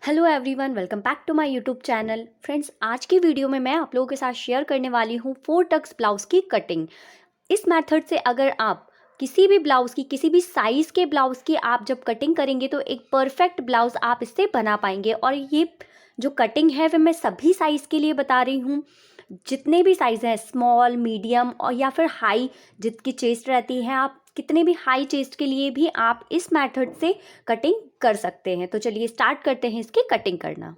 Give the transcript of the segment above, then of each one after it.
Hello everyone, welcome back to my YouTube channel. Friends, आज की video में मैं आप लोगों के साथ शेयर करने वाली हूँ 4 टक्स ब्लाउज़ की कटिंग। इस मेथड से अगर आप किसी भी ब्लाउज़ की, किसी भी साइज़ के ब्लाउज़ की आप जब कटिंग करेंगे तो एक परफेक्ट ब्लाउज़ आप इससे बना पाएंगे। और ये जो कटिंग है वह मैं सभी साइज़ के लिए बता रही हूँ। जितने भी साइज़ हैं, स्मॉल, मीडियम और या फिर हाई, जिसकी चेस्ट रहती है, आप कितने भी हाई चेस्ट के लिए भी आप इस मेथड से कटिंग कर सकते हैं। तो चलिए स्टार्ट करते हैं इसकी कटिंग करना।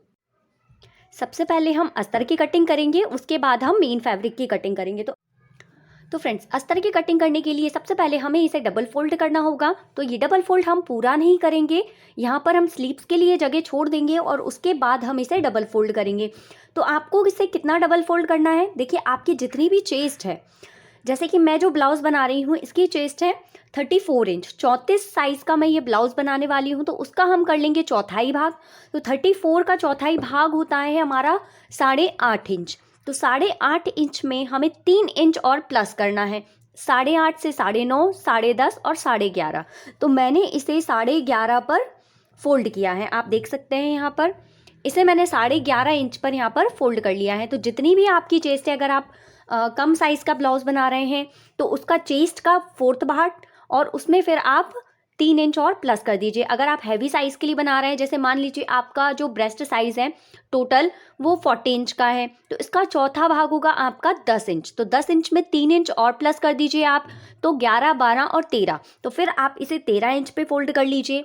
सबसे पहले हम अस्तर की कटिंग करेंगे, उसके बाद हम मेन फैब्रिक की कटिंग करेंगे। तो फ्रेंड्स, अस्तर की कटिंग करने के लिए सबसे पहले हमें इसे डबल फोल्ड करना होगा। तो ये डबल फोल्ड हम पूरा नहीं करेंगे, यहाँ पर हम स्लीव्स के लिए जगह छोड़ देंगे और उसके बाद हम इसे डबल फोल्ड करेंगे। तो आपको इसे कितना डबल फोल्ड करना है, देखिए आपकी जितनी भी चेस्ट है, जैसे कि मैं जो ब्लाउज़ बना रही हूँ इसकी चेस्ट है 34 इंच, 34 साइज़ का मैं ये ब्लाउज़ बनाने वाली हूँ। तो उसका हम कर लेंगे चौथाई भाग। तो 34 का चौथाई भाग होता है हमारा 8.5 इंच। तो 8.5 इंच में हमें 3 इंच और प्लस करना है। 8.5 से 9.5, 10.5 और 11.5। तो मैंने इसे 11.5 पर फोल्ड किया है, आप देख सकते हैं यहाँ पर इसे मैंने 11.5 इंच पर यहाँ पर फोल्ड कर लिया है। तो जितनी भी आपकी चेस्ट है, अगर आप कम साइज़ का ब्लाउज़ बना रहे हैं तो उसका चेस्ट का 4th पार्ट और उसमें फिर आप 3 इंच और प्लस कर दीजिए। अगर आप हैवी साइज़ के लिए बना रहे हैं, जैसे मान लीजिए आपका जो ब्रेस्ट साइज़ है टोटल वो 40 इंच का है, तो इसका चौथा भाग होगा आपका 10 इंच। तो 10 इंच में 3 इंच और प्लस कर दीजिए आप, तो 11, 12 और 13। तो फिर आप इसे 13 इंच पे फोल्ड कर लीजिए।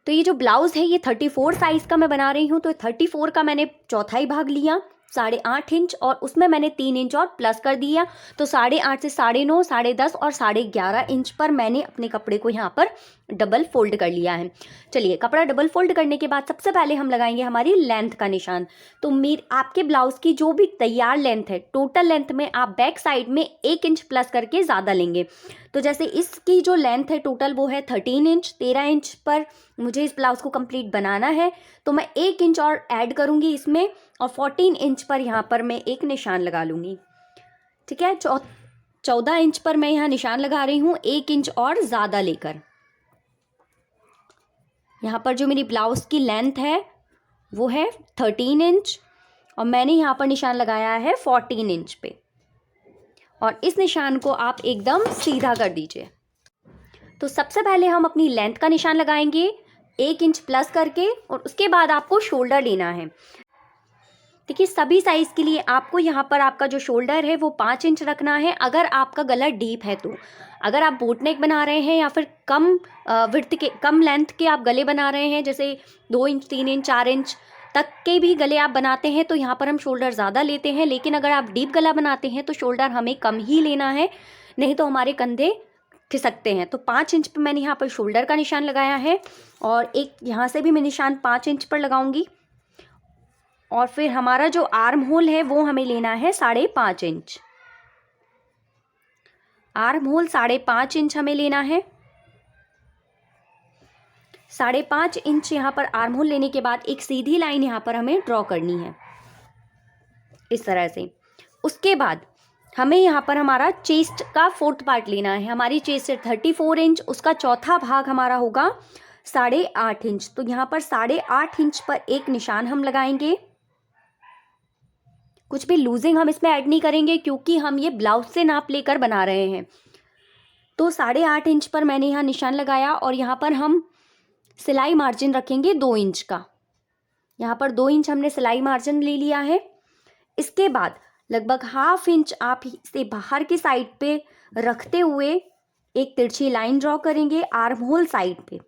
तो ये जो ब्लाउज़ है ये 34 साइज़ का मैं बना रही हूँ। तो 34 का मैंने चौथाई भाग लिया 8.5 इंच और उसमें मैंने 3 इंच और प्लस कर दिया। तो 8.5 से 9.5, 10.5 और 11.5 इंच पर मैंने अपने कपड़े को यहाँ पर डबल फोल्ड कर लिया है। चलिए, कपड़ा डबल फोल्ड करने के बाद सबसे पहले हम लगाएंगे हमारी लेंथ का निशान। तो आपके ब्लाउज़ की जो भी तैयार लेंथ है, टोटल लेंथ में आप बैक साइड में 1 इंच प्लस करके ज़्यादा लेंगे। तो जैसे इसकी जो लेंथ है टोटल वो है 13 इंच। 13 इंच पर मुझे इस ब्लाउज़ को कंप्लीट बनाना है, तो मैं 1 इंच और ऐड करूँगी इसमें और 14 इंच पर यहाँ पर मैं एक निशान लगा लूँगी। ठीक है, 14 इंच पर मैं यहाँ निशान लगा रही हूँ, 1 इंच और ज़्यादा लेकर। यहाँ पर जो मेरी ब्लाउज़ की लेंथ है वो है 13 इंच और मैंने यहाँ पर निशान लगाया है 14 इंच पे। और इस निशान को आप एकदम सीधा कर दीजिए। तो सबसे पहले हम अपनी लेंथ का निशान लगाएंगे 1 इंच प्लस करके और उसके बाद आपको शोल्डर लेना है। देखिए, सभी साइज़ के लिए आपको यहाँ पर आपका जो शोल्डर है वो 5 इंच रखना है, अगर आपका गला डीप है तो। अगर आप बोट नेक बना रहे हैं या फिर कम विड्थ के, कम लेंथ के आप गले बना रहे हैं, जैसे 2 इंच, 3 इंच, 4 इंच तक के भी गले आप बनाते हैं, तो यहाँ पर हम शोल्डर ज़्यादा लेते हैं। लेकिन अगर आप डीप गला बनाते हैं तो शोल्डर हमें कम ही लेना है, नहीं तो हमारे कंधे खिसकते हैं। तो 5 इंच पर मैंने यहाँ पर शोल्डर का निशान लगाया है और एक यहाँ से भी मैं निशान 5 इंच पर लगाऊंगी। और फिर हमारा जो आर्म होल है वो हमें लेना है 5.5 इंच। आर्म होल 5.5 इंच हमें लेना है। 5.5 इंच यहाँ पर आर्म होल लेने के बाद एक सीधी लाइन यहाँ पर हमें ड्रॉ करनी है इस तरह से। उसके बाद हमें यहाँ पर हमारा चेस्ट का 4th पार्ट लेना है। हमारी चेस्ट है 34 इंच, उसका चौथा भाग हमारा होगा 8.5 इंच। तो यहाँ पर 8.5 इंच पर एक निशान हम लगाएंगे। कुछ भी लूजिंग हम इसमें ऐड नहीं करेंगे क्योंकि हम ये ब्लाउज से नाप लेकर बना रहे हैं। तो 8.5 इंच पर मैंने यहाँ निशान लगाया और यहाँ पर हम सिलाई मार्जिन रखेंगे 2 इंच का। यहाँ पर 2 इंच हमने सिलाई मार्जिन ले लिया है। इसके बाद लगभग ½ इंच आप इसे बाहर की साइड पे रखते हुए एक तिरछी लाइन ड्रॉ करेंगे आर्म होल साइड पे।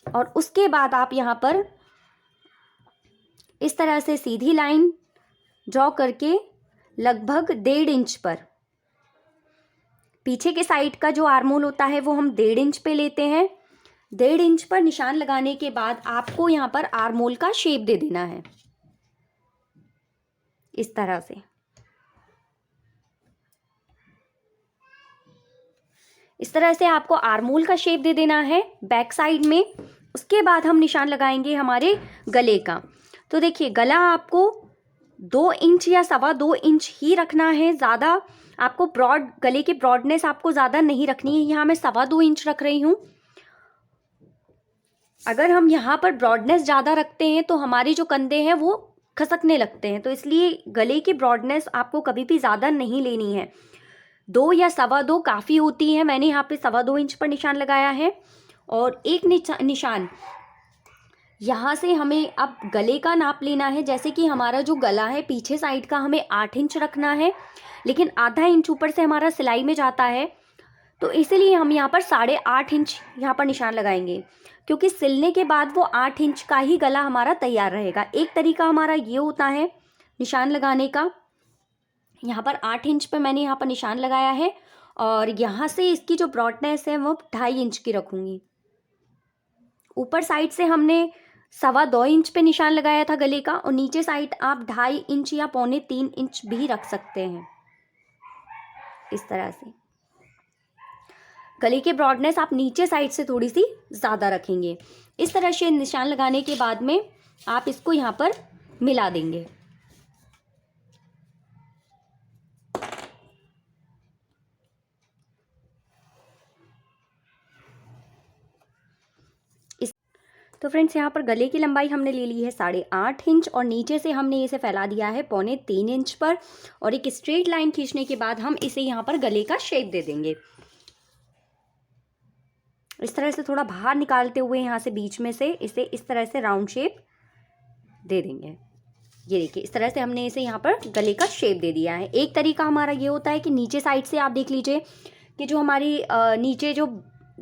और उसके बाद आप यहाँ पर इस तरह से सीधी लाइन ड्रॉ करके लगभग 1.5 इंच पर, पीछे के साइड का जो आर्म होल होता है वो हम 1.5 इंच पे लेते हैं। 1.5 इंच पर निशान लगाने के बाद आपको यहाँ पर आर्म होल का शेप दे देना है इस तरह से। इस तरह से आपको आर्म होल का शेप दे देना है बैक साइड में। उसके बाद हम निशान लगाएंगे हमारे गले का। तो देखिए, गला आपको 2 इंच या 2.25 इंच ही रखना है, ज़्यादा आपको ब्रॉड, गले की ब्रॉडनेस आपको ज़्यादा नहीं रखनी है। यहाँ मैं 2.25 इंच रख रही हूँ। अगर हम यहाँ पर ब्रॉडनेस ज़्यादा रखते हैं तो हमारे जो कंधे हैं वो खसकने लगते हैं, तो इसलिए गले की ब्रॉडनेस आपको कभी भी ज़्यादा नहीं लेनी है। 2 या 2.25 काफ़ी होती है। मैंने यहाँ पे 2.25 इंच पर निशान लगाया है। और एक निशान यहाँ से हमें अब गले का नाप लेना है। जैसे कि हमारा जो गला है पीछे साइड का हमें 8 इंच रखना है, लेकिन आधा इंच ऊपर से हमारा सिलाई में जाता है, तो इसीलिए हम यहाँ पर 8.5 इंच यहाँ पर निशान लगाएंगे, क्योंकि सिलने के बाद वो 8 इंच का ही गला हमारा तैयार रहेगा। एक तरीका हमारा ये होता है निशान लगाने का। यहाँ पर 8 इंच पे मैंने यहाँ पर निशान लगाया है और यहाँ से इसकी जो ब्रॉडनेस है वो 2.5 इंच की रखूँगी। ऊपर साइड से हमने 2.25 इंच पे निशान लगाया था गले का, और नीचे साइड आप 2.5 इंच या 2.25 इंच भी रख सकते हैं। इस तरह से गले की ब्रॉडनेस आप नीचे साइड से थोड़ी सी ज़्यादा रखेंगे। इस तरह से निशान लगाने के बाद में आप इसको यहाँ पर मिला देंगे। तो फ्रेंड्स यहाँ पर गले की लंबाई हमने ले ली है 8.5 इंच, और नीचे से हमने इसे फैला दिया है 3.25 इंच पर, और एक स्ट्रेट लाइन खींचने के बाद हम इसे यहाँ पर गले का शेप दे देंगे। इस तरह से थोड़ा बाहर निकालते हुए यहाँ से बीच में से इसे इस तरह से राउंड शेप दे देंगे। ये देखिए, इस तरह से हमने इसे यहाँ पर गले का शेप दे दिया है। एक तरीका हमारा ये होता है कि नीचे साइड से आप देख लीजिए कि जो हमारी नीचे जो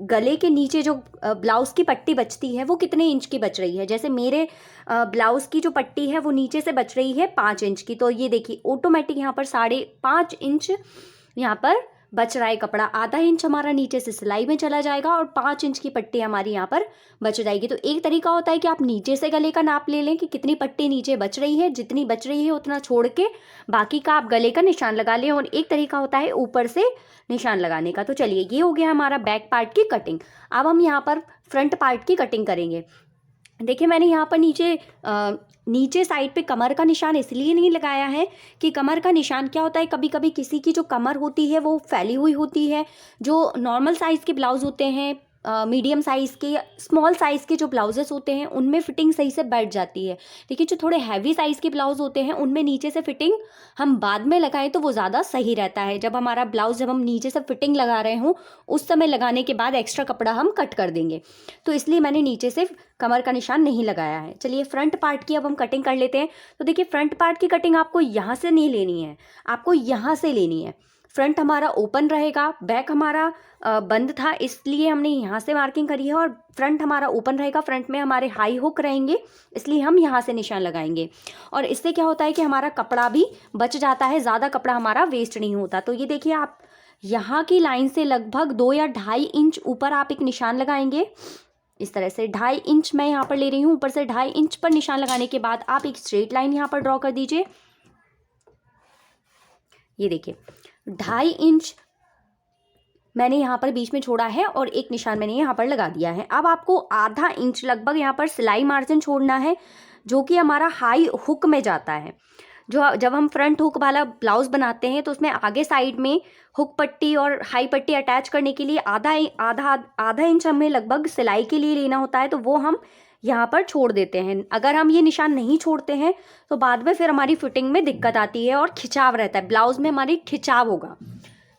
गले के नीचे जो ब्लाउज़ की पट्टी बचती है वो कितने इंच की बच रही है। जैसे मेरे ब्लाउज़ की जो पट्टी है वो नीचे से बच रही है 5 इंच की, तो ये देखिए ऑटोमेटिक यहाँ पर 5.5 इंच यहाँ पर बच रहा है कपड़ा। आधा इंच हमारा नीचे से सिलाई में चला जाएगा और 5 इंच की पट्टी हमारी यहाँ पर बच जाएगी। तो एक तरीका होता है कि आप नीचे से गले का नाप ले लें कि कितनी पट्टी नीचे बच रही है, जितनी बच रही है उतना छोड़ के बाकी का आप गले का निशान लगा लें। और एक तरीका होता है ऊपर से निशान लगाने का। तो चलिए, ये हो गया हमारा बैक पार्ट की कटिंग। अब हम यहाँ पर फ्रंट पार्ट की कटिंग करेंगे। देखिए, मैंने यहाँ पर नीचे साइड पे कमर का निशान इसलिए नहीं लगाया है कि कमर का निशान क्या होता है, कभी कभी किसी की जो कमर होती है वो फैली हुई होती है। जो नॉर्मल साइज़ के ब्लाउज़ होते हैं, मीडियम साइज़ के, स्मॉल साइज़ के जो ब्लाउजेस होते हैं उनमें फ़िटिंग सही से बैठ जाती है। लेकिन जो थोड़े हैवी साइज़ के ब्लाउज़ होते हैं उनमें नीचे से फ़िटिंग हम बाद में लगाएं तो वो ज़्यादा सही रहता है। जब हमारा ब्लाउज़ जब हम नीचे से फ़िटिंग लगा रहे हों उस समय लगाने के बाद एक्स्ट्रा कपड़ा हम कट कर देंगे, तो इसलिए मैंने नीचे से कमर का निशान नहीं लगाया है। चलिए, फ्रंट पार्ट की अब हम कटिंग कर लेते हैं। तो देखिए, फ्रंट पार्ट की कटिंग आपको यहाँ से नहीं लेनी है, आपको यहाँ से लेनी है। फ्रंट हमारा ओपन रहेगा, बैक हमारा बंद था इसलिए हमने यहाँ से मार्किंग करी है, और फ्रंट हमारा ओपन रहेगा। फ्रंट में हमारे हाई हुक रहेंगे इसलिए हम यहाँ से निशान लगाएंगे। और इससे क्या होता है कि हमारा कपड़ा भी बच जाता है, ज़्यादा कपड़ा हमारा वेस्ट नहीं होता। तो ये देखिए, आप यहाँ की लाइन से लगभग 2 या 2.5 इंच ऊपर आप एक निशान लगाएंगे। इस तरह से 2.5 इंच मैं यहाँ पर ले रही हूँ। ऊपर से 2.5 इंच पर निशान लगाने के बाद आप एक स्ट्रेट लाइन यहाँ पर ड्रॉ कर दीजिए। ये देखिए, 2.5 इंच मैंने यहाँ पर बीच में छोड़ा है और एक निशान मैंने यहाँ पर लगा दिया है। अब आपको आधा इंच लगभग यहाँ पर सिलाई मार्जिन छोड़ना है, जो कि हमारा हाई हुक में जाता है। जो जब हम फ्रंट हुक वाला ब्लाउज़ बनाते हैं तो उसमें आगे साइड में हुक पट्टी और हाई पट्टी अटैच करने के लिए आधा इंच हमें लगभग सिलाई के लिए लेना होता है, तो वो हम यहाँ पर छोड़ देते हैं। अगर हम ये निशान नहीं छोड़ते हैं तो बाद में फिर हमारी फिटिंग में दिक्कत आती है और खिंचाव रहता है, ब्लाउज़ में हमारी खिंचाव होगा।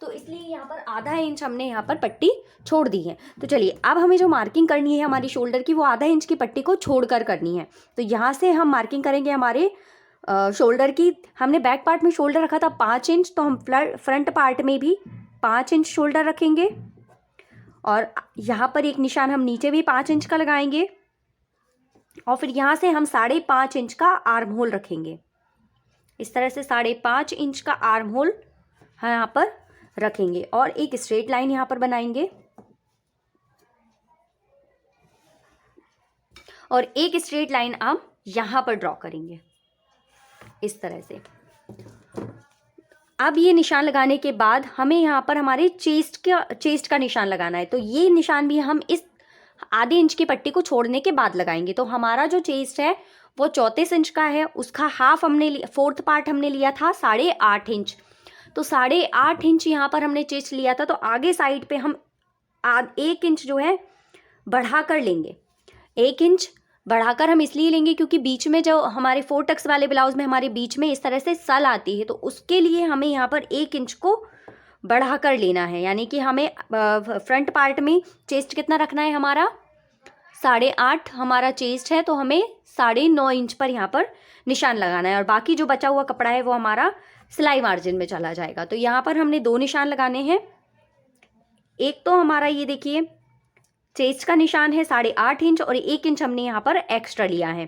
तो इसलिए यहाँ पर आधा इंच हमने यहाँ पर पट्टी छोड़ दी है। तो चलिए, अब हमें जो मार्किंग करनी है हमारी शोल्डर की वो आधा इंच की पट्टी को छोड़कर करनी है। तो यहाँ से हम मार्किंग करेंगे हमारे शोल्डर की। हमने बैक पार्ट में शोल्डर रखा था 5 इंच, तो हम फ्रंट पार्ट में भी 5 इंच शोल्डर रखेंगे। और यहाँ पर एक निशान हम नीचे भी 5 इंच का लगाएंगे, और फिर यहाँ से हम 5.5 इंच का आर्म होल रखेंगे। इस तरह से 5.5 इंच का आर्म होल हम यहाँ पर रखेंगे और एक स्ट्रेट लाइन यहाँ पर बनाएंगे, और एक स्ट्रेट लाइन आप यहाँ पर ड्रॉ करेंगे इस तरह से। अब ये निशान लगाने के बाद हमें यहाँ पर हमारे चेस्ट का निशान लगाना है। तो ये निशान भी हम इस आधे इंच की पट्टी को छोड़ने के बाद लगाएंगे। तो हमारा जो चेस्ट है वो 34 इंच का है, उसका हाफ हमने फोर्थ पार्ट हमने लिया था 8.5 इंच। तो 8.5 इंच यहाँ पर हमने चेस्ट लिया था, तो आगे साइड पे हम 1 इंच जो है बढ़ा कर लेंगे। 1 इंच बढ़ाकर हम इसलिए लेंगे क्योंकि बीच में जो हमारे 4 टक्स वाले ब्लाउज में हमारे बीच में इस तरह से सल आती है, तो उसके लिए हमें यहाँ पर 1 इंच को बढ़ाकर लेना है। यानी कि हमें फ्रंट पार्ट में चेस्ट कितना रखना है, हमारा 8.5 हमारा चेस्ट है, तो हमें 9.5 इंच पर यहाँ पर निशान लगाना है, और बाकी जो बचा हुआ कपड़ा है वो हमारा सिलाई मार्जिन में चला जाएगा। तो यहाँ पर हमने 2 निशान लगाने हैं। एक तो हमारा ये देखिए चेस्ट का निशान है 8.5 इंच, और 1 इंच हमने यहाँ पर एक्स्ट्रा लिया है।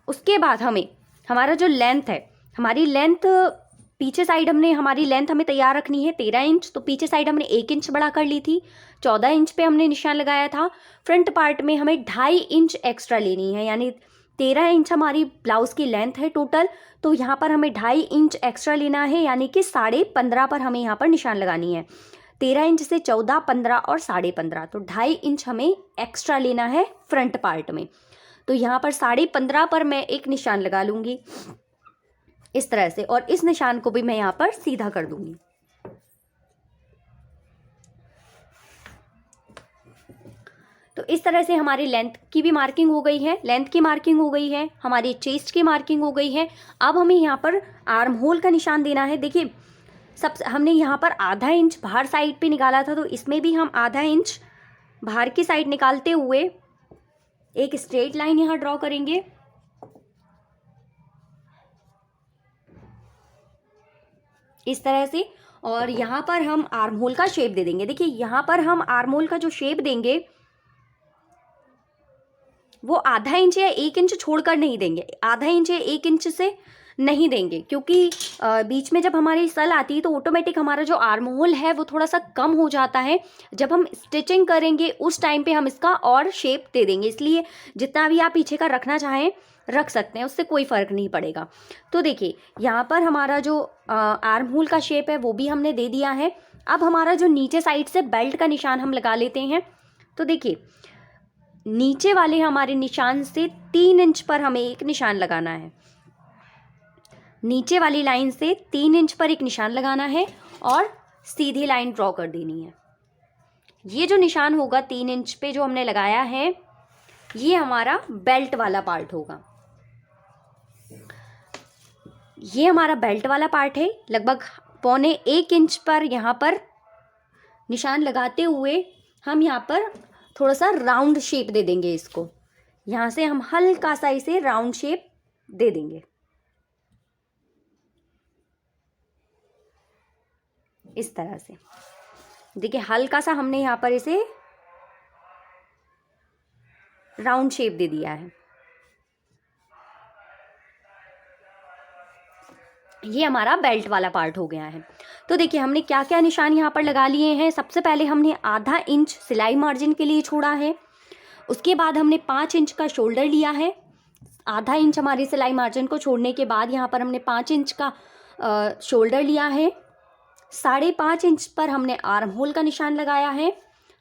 उसके बाद हमें हमारा जो लेंथ है, हमारी लेंथ पीछे साइड हमारी लेंथ हमें तैयार रखनी है 13 इंच, तो पीछे साइड हमने 1 इंच बढ़ा कर ली थी, 14 इंच पे हमने निशान लगाया था। फ्रंट पार्ट में हमें 2.5 इंच एक्स्ट्रा लेनी है, यानी 13 इंच हमारी ब्लाउज की लेंथ है टोटल, तो यहाँ पर हमें 2.5 इंच एक्स्ट्रा लेना है, यानी कि 15.5 पर हमें यहाँ पर निशान लगानी है। 13 इंच से 14, 15 और 15.5, तो 2.5 इंच हमें एक्स्ट्रा लेना है फ्रंट पार्ट में। तो यहाँ पर 15.5 पर मैं एक निशान लगा लूँगी इस तरह से, और इस निशान को भी मैं यहाँ पर सीधा कर दूँगी। तो इस तरह से हमारी लेंथ की भी मार्किंग हो गई है, लेंथ की मार्किंग हो गई है, हमारी चेस्ट की मार्किंग हो गई है। अब हमें यहाँ पर आर्म होल का निशान देना है। देखिए हमने यहाँ पर आधा इंच बाहर साइड पे निकाला था, तो इसमें भी हम आधा इंच बाहर की साइड निकालते हुए एक स्ट्रेट लाइन यहाँ ड्रॉ करेंगे। इस तरह से, और यहाँ पर हम आर्म होल का शेप दे देंगे। देखिए यहाँ पर हम आर्म होल का जो शेप देंगे वो आधा इंच या 1 इंच छोड़कर नहीं देंगे, आधा इंच या 1 इंच से नहीं देंगे, क्योंकि बीच में जब हमारी सल आती है तो ऑटोमेटिक हमारा जो आर्म होल है वो थोड़ा सा कम हो जाता है। जब हम स्टिचिंग करेंगे उस टाइम पे हम इसका और शेप दे देंगे, इसलिए जितना भी आप पीछे का रखना चाहें रख सकते हैं, उससे कोई फ़र्क नहीं पड़ेगा। तो देखिए यहाँ पर हमारा जो आर्म होल का शेप है वो भी हमने दे दिया है। अब हमारा जो नीचे साइड से बेल्ट का निशान हम लगा लेते हैं। तो देखिए नीचे वाले हमारे निशान से 3 इंच पर हमें एक निशान लगाना है, नीचे वाली लाइन से 3 इंच पर एक निशान लगाना है और सीधी लाइन ड्रॉ कर देनी है। ये जो निशान होगा 3 इंच पे जो हमने लगाया है, ये हमारा बेल्ट वाला पार्ट होगा। ये हमारा बेल्ट वाला पार्ट है। लगभग 1.25 इंच पर यहाँ पर निशान लगाते हुए हम यहाँ पर थोड़ा सा राउंड शेप दे देंगे इसको। यहाँ से हम हल्का सा इसे राउंड शेप दे देंगे इस तरह से। देखिए हल्का सा हमने यहाँ पर इसे राउंड शेप दे दिया है। ये हमारा बेल्ट वाला पार्ट हो गया है। तो देखिए हमने क्या क्या निशान यहाँ पर लगा लिए हैं। सबसे पहले हमने आधा इंच सिलाई मार्जिन के लिए छोड़ा है। उसके बाद हमने 5 इंच का शोल्डर लिया है। आधा इंच हमारी सिलाई मार्जिन को छोड़ने के बाद यहाँ पर हमने 5 इंच का शोल्डर लिया है। 5.5 इंच पर हमने आर्म होल का निशान लगाया है।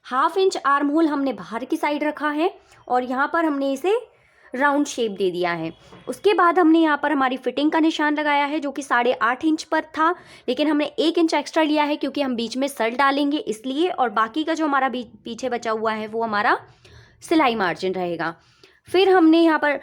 1/2 इंच आर्म होल हमने बाहर की साइड रखा है और यहाँ पर हमने इसे राउंड शेप दे दिया है। उसके बाद हमने यहाँ पर हमारी फिटिंग का निशान लगाया है जो कि 8.5 इंच पर था, लेकिन हमने 1 इंच एक्स्ट्रा लिया है क्योंकि हम बीच में सर डालेंगे इसलिए, और बाकी का जो हमारा पीछे बचा हुआ है वो हमारा सिलाई मार्जिन रहेगा। फिर हमने यहाँ पर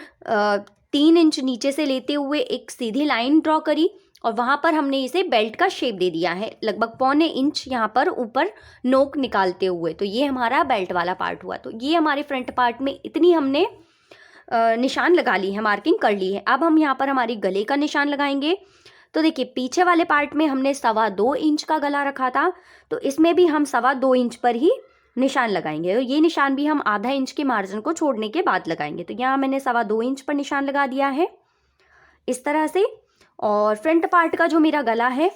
3 इंच नीचे से लेते हुए एक सीधी लाइन ड्रॉ करी और वहाँ पर हमने इसे बेल्ट का शेप दे दिया है, लगभग 1.25 इंच यहाँ पर ऊपर नोक निकालते हुए। तो ये हमारा बेल्ट वाला पार्ट हुआ। तो ये हमारे फ्रंट पार्ट में इतनी हमने निशान लगा ली है, मार्किंग कर ली है। अब हम यहाँ पर हमारी गले का निशान लगाएंगे। तो देखिए पीछे वाले पार्ट में हमने 2.25 इंच का गला रखा था, तो इसमें भी हम 2.25 इंच पर ही निशान लगाएंगे। और ये निशान भी हम आधा इंच के मार्जिन को छोड़ने के बाद लगाएंगे। तो यहाँ मैंने 2.25 इंच पर निशान लगा दिया है इस तरह से। और फ्रंट पार्ट का जो मेरा गला है,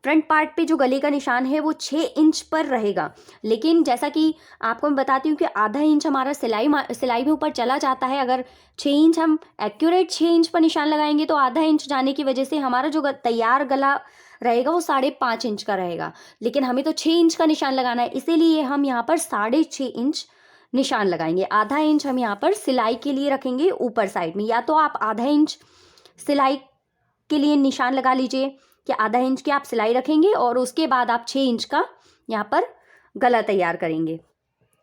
फ्रंट पार्ट पे जो गले का निशान है वो 6 इंच पर रहेगा, लेकिन जैसा कि आपको मैं बताती हूँ कि आधा इंच हमारा सिलाई में ऊपर चला जाता है। अगर 6 इंच हम एक्यूरेट 6 इंच पर निशान लगाएंगे तो आधा इंच जाने की वजह से हमारा जो तैयार गला रहेगा वो 5.5 इंच का रहेगा, लेकिन हमें तो 6 इंच का निशान लगाना है, इसीलिए हम यहाँ पर 6.5 इंच निशान लगाएंगे। आधा इंच हम यहाँ पर सिलाई के लिए रखेंगे ऊपर साइड में। या तो आप आधा इंच सिलाई के लिए निशान लगा लीजिए कि आधा इंच की आप सिलाई रखेंगे और उसके बाद आप 6 इंच का यहाँ पर गला तैयार करेंगे।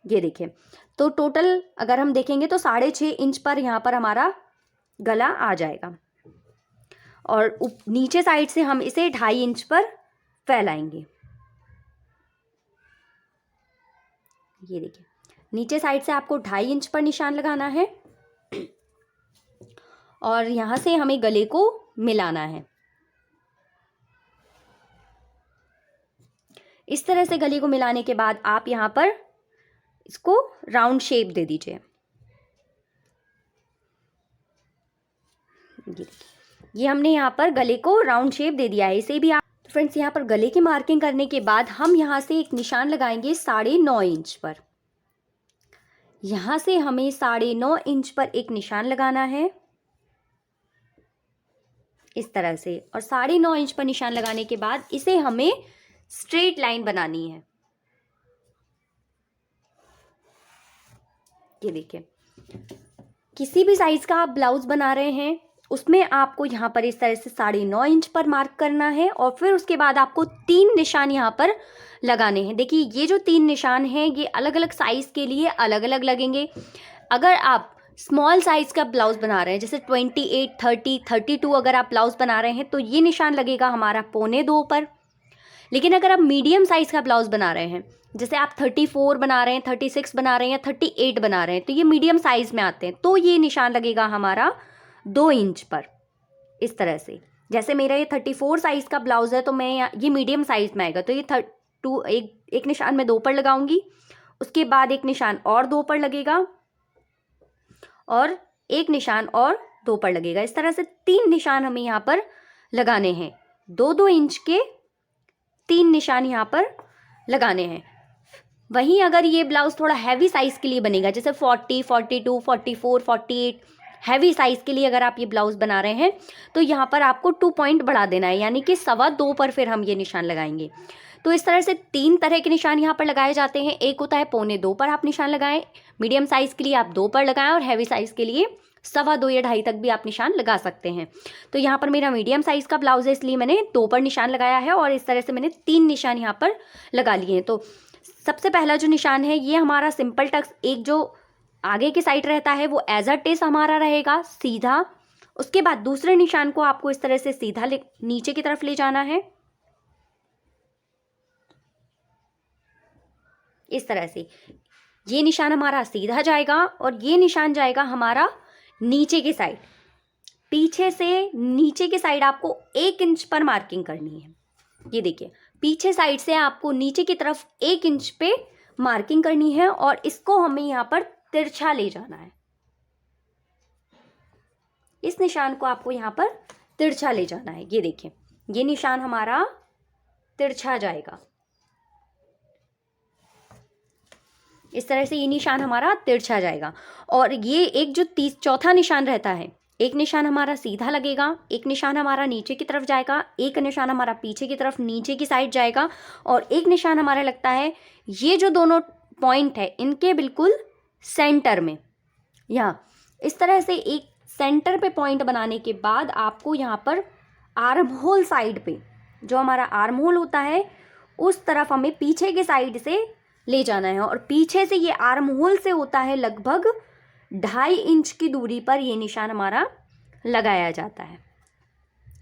ये देखिए, तो टोटल अगर हम देखेंगे तो 6.5 इंच पर यहाँ पर हमारा गला आ जाएगा। और नीचे साइड से हम इसे 2.5 इंच पर फैलाएंगे। ये देखिए, नीचे साइड से आपको 2.5 इंच पर निशान लगाना है और यहाँ से हमें गले को मिलाना है। इस तरह से गले को मिलाने के बाद आप यहाँ पर इसको राउंड शेप दे दीजिए। ये हमने यहाँ पर गले को राउंड शेप दे दिया है। इसे भी आप फ्रेंड्स यहाँ पर गले की मार्किंग करने के बाद हम यहाँ से एक निशान लगाएंगे 9.5 इंच पर। यहाँ से हमें 9.5 इंच पर एक निशान लगाना है इस तरह से, और 9.5 इंच पर निशान लगाने के बाद इसे हमें स्ट्रेट लाइन बनानी है। ये देखिए, किसी भी साइज का आप ब्लाउज बना रहे हैं उसमें आपको यहाँ पर इस तरह से 9.5 इंच पर मार्क करना है और फिर उसके बाद आपको 3 निशान यहाँ पर लगाने हैं। देखिए, ये जो 3 निशान हैं ये अलग अलग साइज के लिए अलग अलग लगेंगे। अगर आप स्मॉल साइज का ब्लाउज बना रहे हैं, जैसे 28, 30, 32 अगर आप ब्लाउज बना रहे हैं तो ये निशान लगेगा हमारा 1.25 पर। लेकिन अगर आप मीडियम साइज का ब्लाउज बना रहे हैं, जैसे आप 34 बना रहे हैं, 36 बना रहे हैं या 38 बना रहे हैं, तो ये मीडियम साइज में आते हैं, तो ये निशान लगेगा हमारा 2 इंच पर। इस तरह से, जैसे मेरा ये 34 साइज का ब्लाउज है तो मैं ये मीडियम साइज में आएगा, तो ये एक निशान मैं 2 पर लगाऊंगी, उसके बाद एक निशान और 2 पर लगेगा और एक निशान और 2 पर लगेगा। इस तरह से 3 निशान हमें यहाँ पर लगाने हैं। 2-2 इंच के 3 निशान यहाँ पर लगाने हैं। वहीं अगर ये ब्लाउज थोड़ा हैवी साइज के लिए बनेगा, जैसे 40, 42, 44, 48 हैवी साइज के लिए अगर आप ये ब्लाउज बना रहे हैं तो यहाँ पर आपको 2 पॉइंट बढ़ा देना है, यानी कि 2.25 पर फिर हम ये निशान लगाएंगे। तो इस तरह से 3 तरह के निशान यहाँ पर लगाए जाते हैं। एक होता है 1.25 पर आप निशान लगाएं, मीडियम साइज के लिए आप 2 पर लगाएं और हैवी साइज के लिए 2.25 या 2.5 तक भी आप निशान लगा सकते हैं। तो यहाँ पर मेरा मीडियम साइज का ब्लाउज है इसलिए मैंने 2 पर निशान लगाया है और इस तरह से मैंने 3 निशान यहाँ पर लगा लिए हैं। तो सबसे पहला जो निशान है ये हमारा सिंपल टक्स, एक जो आगे की साइड रहता है वो एज इट इज हमारा रहेगा सीधा। उसके बाद दूसरे निशान को आपको इस तरह से सीधा नीचे की तरफ ले जाना है, इस तरह से। ये निशान हमारा सीधा जाएगा और ये निशान जाएगा हमारा नीचे की साइड। पीछे से नीचे की साइड आपको 1 इंच पर मार्किंग करनी है। ये देखिए, पीछे साइड से आपको नीचे की तरफ 1 इंच पे मार्किंग करनी है और इसको हमें यहाँ पर तिरछा ले जाना है। इस निशान को आपको यहाँ पर तिरछा ले जाना है। ये देखिए, ये निशान हमारा तिरछा जाएगा। इस तरह से ये निशान हमारा तिरछा जाएगा। और ये एक जो चौथा निशान रहता है, एक निशान हमारा सीधा लगेगा, एक निशान हमारा नीचे की तरफ जाएगा, एक निशान हमारा पीछे की तरफ नीचे की साइड जाएगा और एक निशान हमारा लगता है ये जो दोनों पॉइंट है इनके बिल्कुल सेंटर में। यहाँ इस तरह से एक सेंटर पे पॉइंट बनाने के बाद आपको यहाँ पर आर्म होल साइड पे, जो हमारा आर्म होल होता है उस तरफ हमें पीछे के साइड से ले जाना है और पीछे से ये आर्म होल से होता है लगभग 2.5 इंच की दूरी पर ये निशान हमारा लगाया जाता है।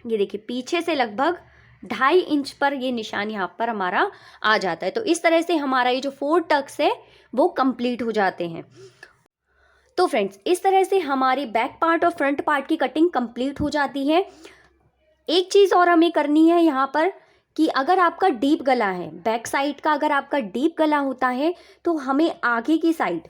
ये देखिए, पीछे से लगभग 2.5 इंच पर ये निशान यहाँ पर हमारा आ जाता है। तो इस तरह से हमारा ये जो 4 टक्स है वो कंप्लीट हो जाते हैं। तो फ्रेंड्स, इस तरह से हमारी बैक पार्ट और फ्रंट पार्ट की कटिंग कंप्लीट हो जाती है। एक चीज़ और हमें करनी है यहाँ पर कि अगर आपका डीप गला है, बैक साइड का अगर आपका डीप गला होता है तो हमें आगे की साइड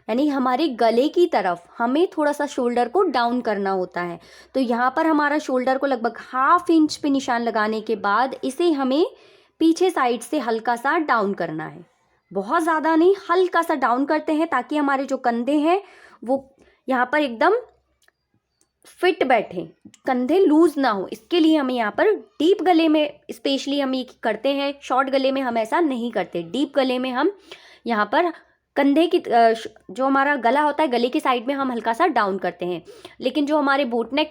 यानी हमारे गले की तरफ हमें थोड़ा सा शोल्डर को डाउन करना होता है। तो यहाँ पर हमारा शोल्डर को लगभग 1/2 इंच पे निशान लगाने के बाद इसे हमें पीछे साइड से हल्का सा डाउन करना है। बहुत ज़्यादा नहीं, हल्का सा डाउन करते हैं ताकि हमारे जो कंधे हैं वो यहाँ पर एकदम फिट बैठे, कंधे लूज ना हो। इसके लिए हमें यहाँ पर डीप गले में स्पेशली हम ये करते हैं, शॉर्ट गले में हम ऐसा नहीं करते। डीप गले में हम यहाँ पर कंधे की जो हमारा गला होता है गले की साइड में हम हल्का सा डाउन करते हैं। लेकिन जो हमारे बोट नेक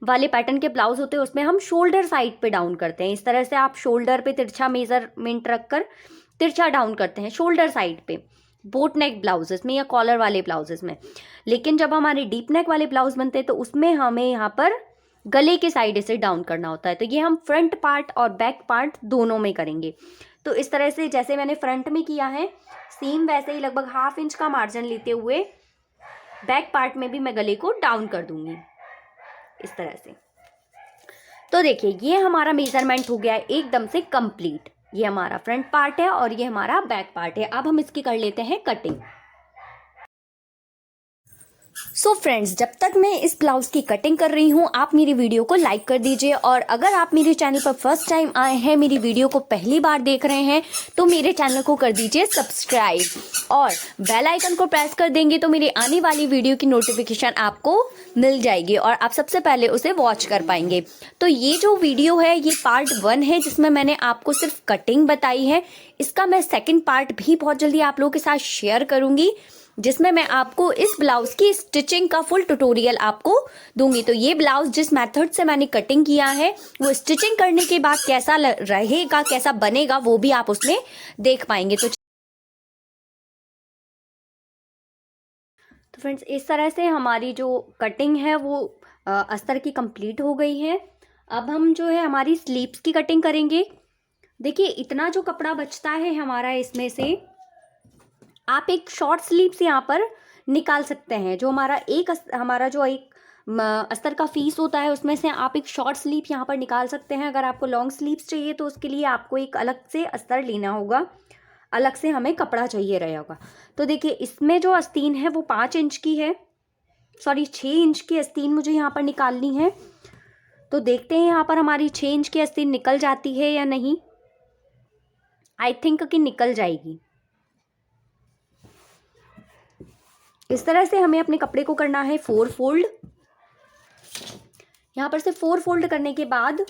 वाले पैटर्न के ब्लाउज होते हैं उसमें हम शोल्डर साइड पे डाउन करते हैं। इस तरह से आप शोल्डर पे तिरछा मेजरमेंट रखकर तिरछा डाउन करते हैं शोल्डर साइड पे। बोट नेक ब्लाउजेस में या कॉलर वाले ब्लाउजेस में। लेकिन जब हमारे डीप नेक वाले ब्लाउज बनते हैं तो उसमें हमें यहाँ पर गले के साइड से डाउन करना होता है। तो ये हम फ्रंट पार्ट और बैक पार्ट दोनों में करेंगे। तो इस तरह से जैसे मैंने फ्रंट में किया है सेम वैसे ही लगभग 1/2 इंच का मार्जिन लेते हुए बैक पार्ट में भी मैं गले को डाउन कर दूंगी इस तरह से। तो देखिए ये हमारा मेजरमेंट हो गया है एकदम से कंप्लीट। ये हमारा फ्रंट पार्ट है और ये हमारा बैक पार्ट है। अब हम इसकी कर लेते हैं कटिंग। सो फ्रेंड्स, जब तक मैं इस ब्लाउज़ की कटिंग कर रही हूँ आप मेरी वीडियो को लाइक कर दीजिए, और अगर आप मेरे चैनल पर फर्स्ट टाइम आए हैं, मेरी वीडियो को पहली बार देख रहे हैं, तो मेरे चैनल को कर दीजिए सब्सक्राइब और बेल आइकन को प्रेस कर देंगे तो मेरी आने वाली वीडियो की नोटिफिकेशन आपको मिल जाएगी और आप सबसे पहले उसे वॉच कर पाएंगे। तो ये जो वीडियो है ये पार्ट 1 है जिसमें मैंने आपको सिर्फ कटिंग बताई है। इसका मैं सेकेंड पार्ट भी बहुत जल्दी आप लोगों के साथ शेयर करूँगी जिसमें मैं आपको इस ब्लाउज की स्टिचिंग का फुल ट्यूटोरियल आपको दूंगी। तो ये ब्लाउज जिस मेथड से मैंने कटिंग किया है वो स्टिचिंग करने के बाद कैसा रहेगा, कैसा बनेगा, वो भी आप उसमें देख पाएंगे। तो फ्रेंड्स, इस तरह से हमारी जो कटिंग है वो अस्तर की कंप्लीट हो गई है। अब हम जो है हमारी स्लीव्स की कटिंग करेंगे। देखिए इतना जो कपड़ा बचता है हमारा, इसमें से आप एक शॉर्ट स्लीव्स यहाँ पर निकाल सकते हैं। जो हमारा जो एक अस्तर का फीस होता है उसमें से आप एक शॉर्ट स्लीव यहाँ पर निकाल सकते हैं। अगर आपको लॉन्ग स्लीव्स चाहिए तो उसके लिए आपको एक अलग से अस्तर लेना होगा, अलग से हमें कपड़ा चाहिए रहेगा। तो देखिए इसमें जो आस्तीन है वो 5 इंच की है, सॉरी 6 इंच की आस्तीन मुझे यहाँ पर निकालनी है। तो देखते हैं यहाँ पर हमारी 6 इंच की आस्तीन निकल जाती है या नहीं। आई थिंक कि निकल जाएगी। इस तरह से हमें अपने कपड़े को करना है 4 फोल्ड। यहाँ पर से 4 फोल्ड करने के बाद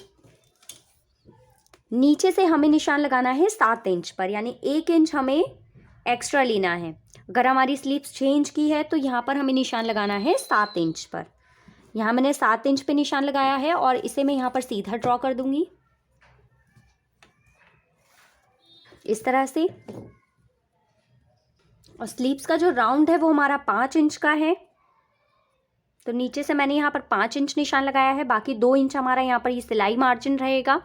नीचे से हमें निशान लगाना है 7 इंच पर, यानी 1 इंच हमें एक्स्ट्रा लेना है। अगर हमारी स्लीव्स 6 इंच की है तो यहाँ पर हमें निशान लगाना है 7 इंच पर। यहाँ मैंने 7 इंच पे निशान लगाया है और इसे मैं यहाँ पर सीधा ड्रॉ कर दूंगी इस तरह से। और स्लीव्स का जो राउंड है वो हमारा 5 इंच का है। तो नीचे से मैंने यहाँ पर 5 इंच निशान लगाया है, बाकी 2 इंच हमारा यहाँ पर ये सिलाई मार्जिन रहेगा।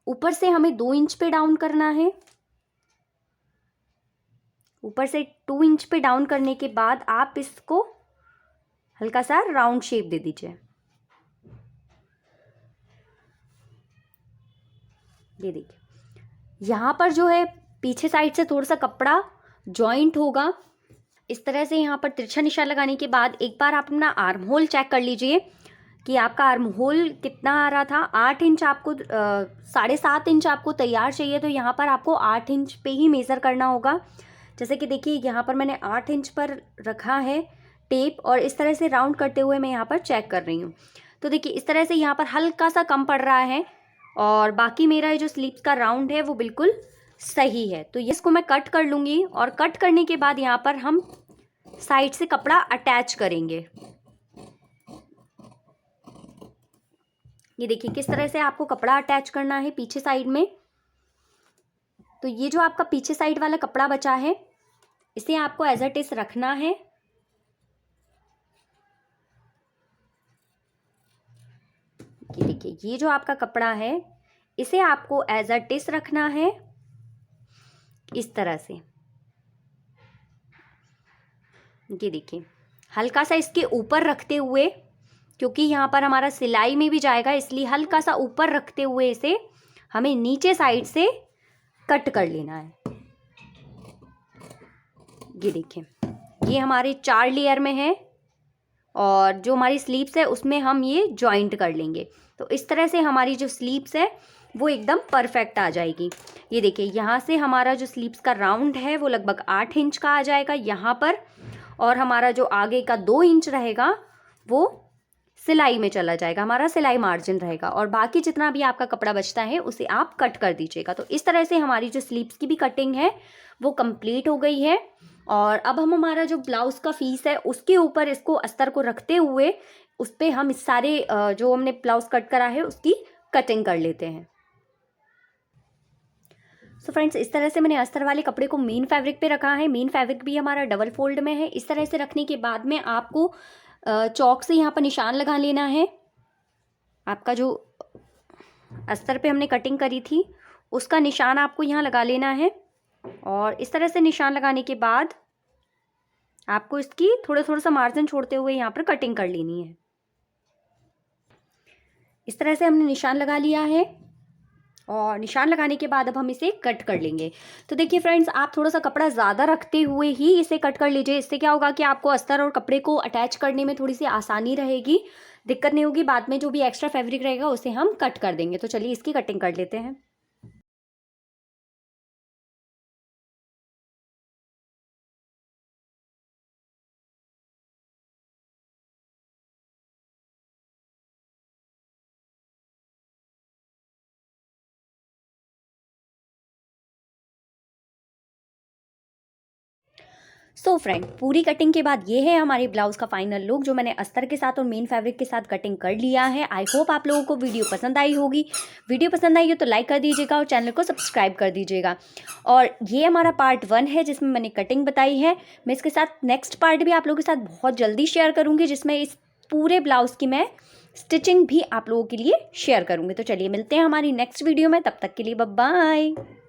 ऊपर से हमें 2 इंच पे डाउन करना है। ऊपर से 2 इंच पे डाउन करने के बाद आप इसको हल्का सा राउंड शेप दे दीजिए। ये देखिए यहाँ पर जो है पीछे साइड से थोड़ा सा कपड़ा जॉइंट होगा। इस तरह से यहाँ पर तिरछा निशान लगाने के बाद एक बार आप अपना आर्म होल चेक कर लीजिए कि आपका आर्म होल कितना आ रहा था। 8 इंच आपको 7.5 इंच आपको तैयार चाहिए, तो यहाँ पर आपको 8 इंच पे ही मेज़र करना होगा। जैसे कि देखिए यहाँ पर मैंने 8 इंच पर रखा है टेप और इस तरह से राउंड करते हुए मैं यहाँ पर चेक कर रही हूँ। तो देखिए इस तरह से यहाँ पर हल्का सा कम पड़ रहा है और बाकी मेरा जो स्लीव्स का राउंड है वो बिल्कुल सही है। तो इसको मैं कट कर लूँगी और कट करने के बाद यहाँ पर हम साइड से कपड़ा अटैच करेंगे। ये देखिए किस तरह से आपको कपड़ा अटैच करना है पीछे साइड में। तो ये जो आपका पीछे साइड वाला कपड़ा बचा है इसे आपको एज इट इज रखना है। ये देखिए ये जो आपका कपड़ा है इसे आपको एज इट इज रखना है इस तरह से। ये देखिए हल्का सा इसके ऊपर रखते हुए, क्योंकि यहाँ पर हमारा सिलाई में भी जाएगा इसलिए हल्का सा ऊपर रखते हुए इसे हमें नीचे साइड से कट कर लेना है। ये देखिए ये हमारे 4 लेयर में है और जो हमारी स्लीव्स है उसमें हम ये जॉइंट कर लेंगे। तो इस तरह से हमारी जो स्लीव्स है वो एकदम परफेक्ट आ जाएगी। ये देखिए यहाँ से हमारा जो स्लीव्स का राउंड है वो लगभग 8 इंच का आ जाएगा यहाँ पर, और हमारा जो आगे का 2 इंच रहेगा वो सिलाई में चला जाएगा, हमारा सिलाई मार्जिन रहेगा, और बाकी जितना भी आपका कपड़ा बचता है उसे आप कट कर दीजिएगा। तो इस तरह से हमारी जो स्लीव्स की भी कटिंग है वो कंप्लीट हो गई है। और अब हम हमारा जो ब्लाउज़ का फीस है उसके ऊपर इसको अस्तर को रखते हुए उस पर हम इस सारे जो हमने ब्लाउज़ कट करा है उसकी कटिंग कर लेते हैं। सो फ्रेंड्स, इस तरह से मैंने अस्तर वाले कपड़े को मेन फैब्रिक पे रखा है। मेन फैब्रिक भी हमारा डबल फोल्ड में है। इस तरह से रखने के बाद में आपको चौक से यहाँ पर निशान लगा लेना है। आपका जो अस्तर पे हमने कटिंग करी थी उसका निशान आपको यहाँ लगा लेना है। और इस तरह से निशान लगाने के बाद आपको इसकी थोड़ा सा मार्जिन छोड़ते हुए यहाँ पर कटिंग कर लेनी है। इस तरह से हमने निशान लगा लिया है और निशान लगाने के बाद अब हम इसे कट कर लेंगे। तो देखिए फ्रेंड्स, आप थोड़ा सा कपड़ा ज़्यादा रखते हुए ही इसे कट कर लीजिए। इससे क्या होगा कि आपको अस्तर और कपड़े को अटैच करने में थोड़ी सी आसानी रहेगी, दिक्कत नहीं होगी। बाद में जो भी एक्स्ट्रा फैब्रिक रहेगा उसे हम कट कर देंगे। तो चलिए इसकी कटिंग कर लेते हैं। सो फ्रेंड, पूरी कटिंग के बाद ये है हमारे ब्लाउज का फाइनल लुक, जो मैंने अस्तर के साथ और मेन फैब्रिक के साथ कटिंग कर लिया है। आई होप आप लोगों को वीडियो पसंद आई होगी। वीडियो पसंद आई हो तो लाइक कर दीजिएगा और चैनल को सब्सक्राइब कर दीजिएगा। और ये हमारा पार्ट 1 है जिसमें मैंने कटिंग बताई है। मैं इसके साथ नेक्स्ट पार्ट भी आप लोगों के साथ बहुत जल्दी शेयर करूँगी, जिसमें इस पूरे ब्लाउज़ की मैं स्टिचिंग भी आप लोगों के लिए शेयर करूँगी। तो चलिए मिलते हैं हमारी नेक्स्ट वीडियो में, तब तक के लिए बाय बाय।